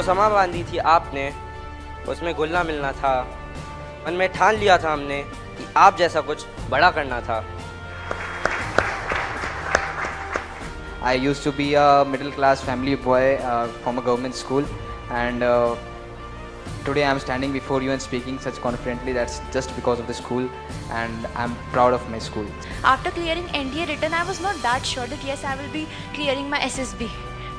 समा बांधी थी आपने, उसमें घुलना मिलना था। मन में ठान लिया था हमने कि आप जैसा कुछ बड़ा करना था। I used to be a middle class family boy from a government school, and today I'm standing before you and speaking such confidently. That's just because of the school, and I'm proud of my school. After clearing NDA written, I was not that sure that yes, I will be clearing my SSB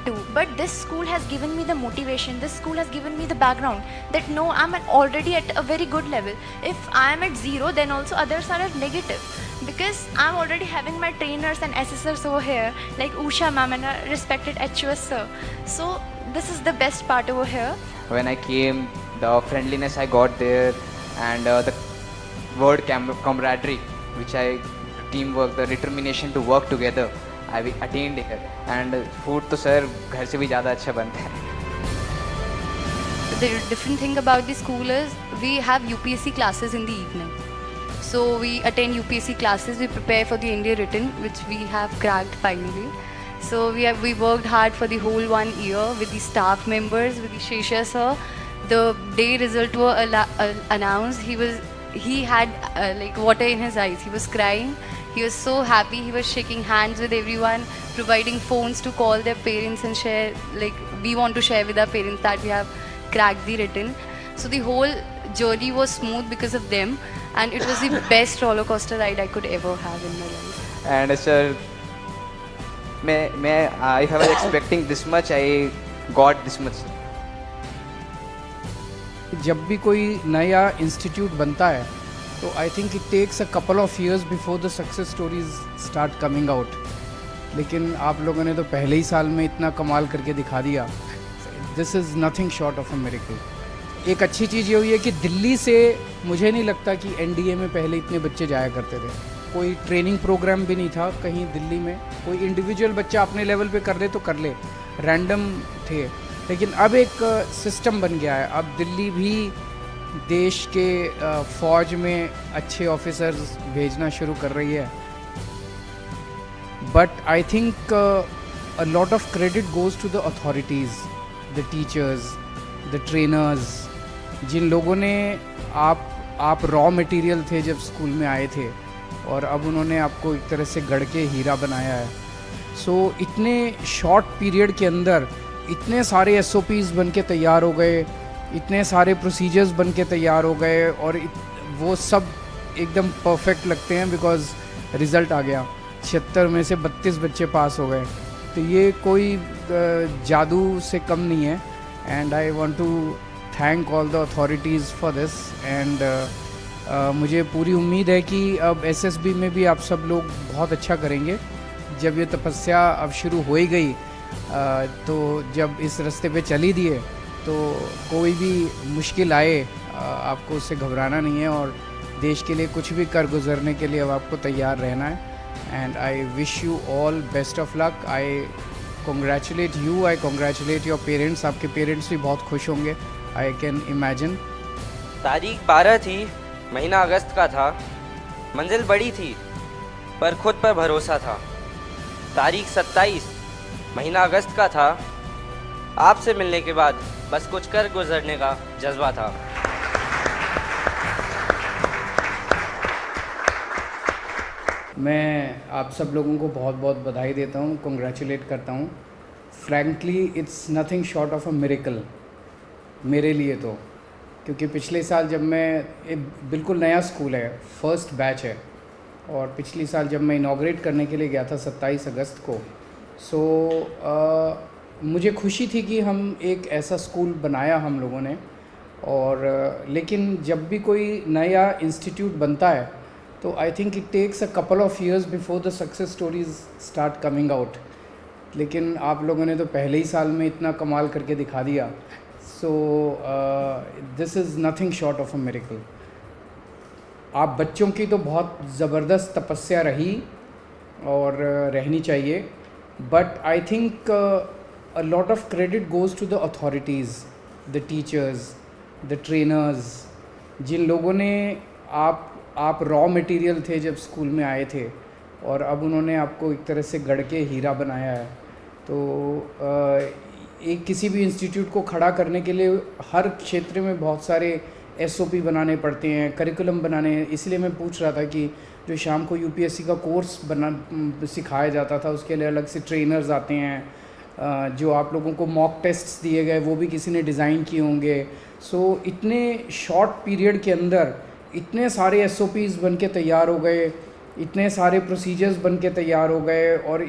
too. But this school has given me the motivation, this school has given me the background that no, I'm already at a very good level. If I am at zero, then also others are at negative. Because I'm already having my trainers and assessors over here, like Usha ma'am and a respected HUS sir. So this is the best part over here. When I came, the friendliness I got there, and the word camaraderie, which teamwork, the determination to work together, I attained here. And food तो sir घर से भी ज़्यादा अच्छा बनता है. The different thing about the school is we have UPSC classes in the evening. So we attend UPSC classes, we prepare for the India written, which we have cracked finally. So we worked hard for the whole 1 year with the staff members, with the Shesha sir. The day result were announced, he had like water in his eyes. He was crying. He was so happy. He was shaking hands with everyone, providing phones to call their parents and share, like we want to share with our parents that we have cracked the written. So the whole journey was smooth because of them, and it was the best roller coaster ride I could ever have in my life. And sir, I was expecting this much. I got this much. जब भी कोई नया institute बनता है तो I think it takes a couple of years before the success stories start coming out. लेकिन आप लोगों ने तो पहले ही साल में इतना कमाल करके दिखा दिया. This is nothing short of a miracle. एक अच्छी चीज़ ये हुई है कि दिल्ली से मुझे नहीं लगता कि एनडीए में पहले इतने बच्चे जाया करते थे. कोई ट्रेनिंग प्रोग्राम भी नहीं था कहीं दिल्ली में. कोई इंडिविजुअल बच्चा अपने लेवल पे कर ले तो कर ले, रैंडम थे. लेकिन अब एक सिस्टम बन गया है. अब दिल्ली भी देश के फ़ौज में अच्छे ऑफिसर्स भेजना शुरू कर रही है. But I think a lot of credit goes to the authorities, the teachers, the trainers, जिन लोगों ने आप रॉ मटेरियल थे जब स्कूल में आए थे और अब उन्होंने आपको एक तरह से गढ़ के हीरा बनाया है. सो इतने शॉर्ट पीरियड के अंदर इतने सारे SOPs बन के तैयार हो गए, इतने सारे प्रोसीजर्स बन के तैयार हो गए, और वो सब एकदम परफेक्ट लगते हैं बिकॉज रिज़ल्ट आ गया. 76 में से 32 बच्चे पास हो गए. तो ये कोई जादू से कम नहीं है. And I want to thank all the authorities for this. And मुझे पूरी उम्मीद है कि अब SSB में भी आप सब लोग बहुत अच्छा करेंगे. जब ये तपस्या अब शुरू हो ही गई, तो जब इस रास्ते पे चल ही दिए, तो कोई भी मुश्किल आए आपको उससे घबराना नहीं है, और देश के लिए कुछ भी कर गुजरने के लिए अब आपको तैयार रहना है. And I wish you all best of luck. I congratulate you, I congratulate your parents. आपके पेरेंट्स भी बहुत खुश होंगे, आई कैन इमेजिन. तारीख 12 थी, महीना अगस्त का था. मंजिल बड़ी थी पर खुद पर भरोसा था. तारीख 27, महीना अगस्त का था. आपसे मिलने के बाद बस कुछ कर गुजरने का जज्बा था. मैं आप सब लोगों को बहुत बहुत बधाई देता हूँ, कॉन्ग्रेचुलेट करता हूँ. Frankly it's nothing short of a miracle मेरे लिए तो. क्योंकि पिछले साल जब मैं बिल्कुल नया स्कूल है, फर्स्ट बैच है, और पिछले साल जब मैं इनॉग्रेट करने के लिए गया था 27 अगस्त को, मुझे खुशी थी कि हम एक ऐसा स्कूल बनाया हम लोगों ने. और लेकिन जब भी कोई नया इंस्टीट्यूट बनता है तो I think it takes a couple of years before the success stories start coming out. लेकिन आप लोगों ने तो पहले ही साल में इतना कमाल करके दिखा दिया. So this is nothing short of a miracle. आप बच्चों की तो बहुत ज़बरदस्त तपस्या रही और रहनी चाहिए. But I think a lot of credit goes to the authorities, the teachers, the trainers, जिन लोगों ने आप रॉ मटेरियल थे जब स्कूल में आए थे और अब उन्होंने आपको एक तरह से गढ़ के हीरा बनाया है. तो एक किसी भी इंस्टीट्यूट को खड़ा करने के लिए हर क्षेत्र में बहुत सारे एसओपी बनाने पड़ते हैं, करिकुलम बनाने हैं। इसलिए मैं पूछ रहा था कि जो शाम को यूपीएससी का कोर्स सिखाया जाता था, उसके लिए अलग से ट्रेनर्स आते हैं। जो आप लोगों को मॉक टेस्ट्स दिए गए वो भी किसी ने डिज़ाइन किए होंगे। सो इतने शॉर्ट पीरियड के अंदर इतने सारे एसओपीज़ बन के तैयार हो गए, इतने सारे प्रोसीजर्स बन के तैयार हो गए, और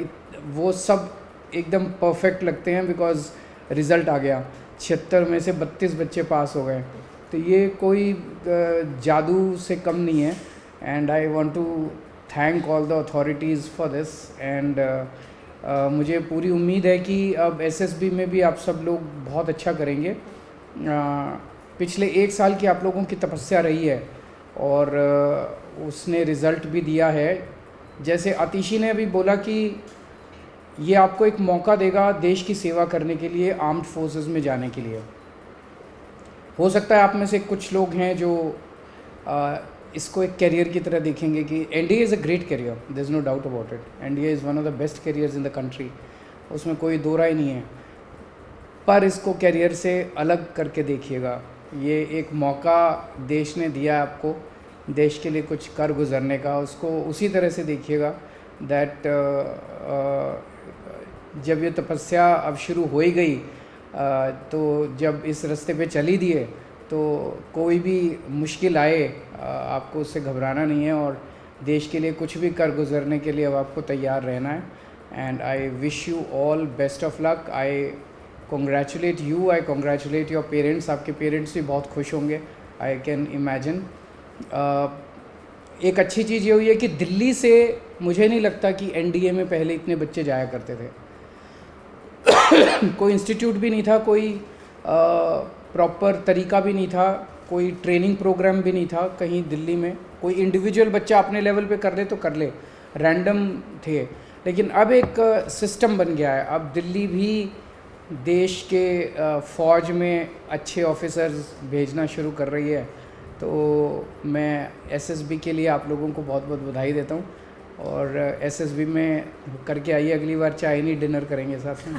वो सब एकदम परफेक्ट लगते हैं बिकॉज़ रिज़ल्ट आ गया। 76 में से 32 बच्चे पास हो गए। तो ये कोई जादू से कम नहीं है। And I want to thank all the authorities for this. And मुझे पूरी उम्मीद है कि अब एसएसबी में भी आप सब लोग बहुत अच्छा करेंगे। पिछले 1 साल की आप लोगों की तपस्या रही है और उसने रिज़ल्ट भी दिया है। जैसे आतिशी ने अभी बोला कि ये आपको एक मौका देगा देश की सेवा करने के लिए, आर्म्ड फोर्सेस में जाने के लिए। हो सकता है आप में से कुछ लोग हैं जो इसको एक करियर की तरह देखेंगे कि NDA is a great career, there is no doubt about it. NDA is one of the best careers in the country, उसमें कोई दो राय नहीं है। पर इसको करियर से अलग करके देखिएगा। ये एक मौका देश ने दिया आपको, देश के लिए कुछ कर गुजरने का, उसको उसी तरह से देखिएगा दैट जब ये तपस्या अब शुरू हो ही गई, तो जब इस रास्ते पे चल ही दिए तो कोई भी मुश्किल आए आपको उससे घबराना नहीं है, और देश के लिए कुछ भी कर गुजरने के लिए अब आपको तैयार रहना है। And I wish you all best of luck. I congratulate you, I congratulate your parents. आपके पेरेंट्स भी बहुत खुश होंगे, आई कैन इमेजिन। एक अच्छी चीज़ ये हुई है कि दिल्ली से मुझे नहीं लगता कि एनडीए में पहले इतने बच्चे जाया करते थे। कोई इंस्टीट्यूट भी नहीं था, कोई प्रॉपर तरीका भी नहीं था, कोई ट्रेनिंग प्रोग्राम भी नहीं था कहीं दिल्ली में। कोई इंडिविजुअल बच्चा अपने लेवल पे कर ले तो कर ले, रैंडम थे। लेकिन अब एक सिस्टम बन गया है। अब दिल्ली भी देश के फ़ौज में अच्छे ऑफिसर्स भेजना शुरू कर रही है। तो मैं एसएसबी के लिए आप लोगों को बहुत बहुत बधाई देता हूँ। और एसएसबी में करके आइए, अगली बार चाय नहीं डिनर करेंगे साथ में।